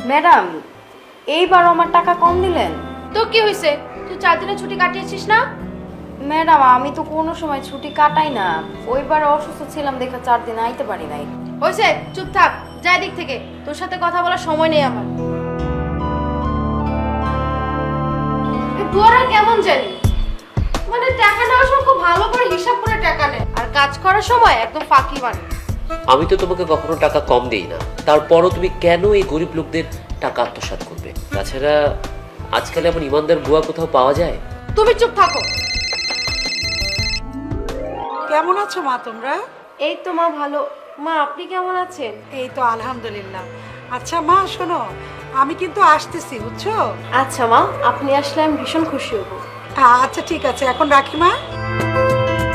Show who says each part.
Speaker 1: Madam, এইবার আমার টাকা কম দিলেন।
Speaker 2: তো কি হয়েছে, তুই 4 দিনের ছুটি কাটিয়েছিস না?
Speaker 1: ম্যাডাম, আমি তো কোনো সময় ছুটি কাটাই না। ওইবার অসুস্থ ছিলাম দেখে 4 দিন আইতে পারি নাই।
Speaker 2: হয়েছে, চুপ থাক, যাই দিক থেকে, তোর সাথে কথা বলার সময় নেই আমার। বুয়ারা কেমন জানি, মানে টাকা নেওয়ার সময় খুব ভালো করে হিসাব করে টাকা নেয়, আর কাজ করার সময় একদম ফাঁকি মানে।
Speaker 3: আমি তো তোমাকে কখনো টাকা কম দেই না, তারপরও তুমি কেন এই গরিব লোকদের টাকা আত্মসাৎ করবে? তাছাড়া আজকাল এমন ইমানদার বুয়া কোথাও পাওয়া যায়?
Speaker 2: তুমি চুপ থাকো।
Speaker 4: কেমন আছো মা তোমরা?
Speaker 2: এই তো মা ভালো। মা আপনি কেমন আছেন?
Speaker 4: এই তো আলহামদুলিল্লাহ। আচ্ছা মা শোনো, আমি কিন্তু আসতেছি, বুঝছো?
Speaker 2: আচ্ছা মা, আপনি আসলে আমি ভীষণ খুশি হব।
Speaker 4: আচ্ছা ঠিক আছে, এখন রাখি মা।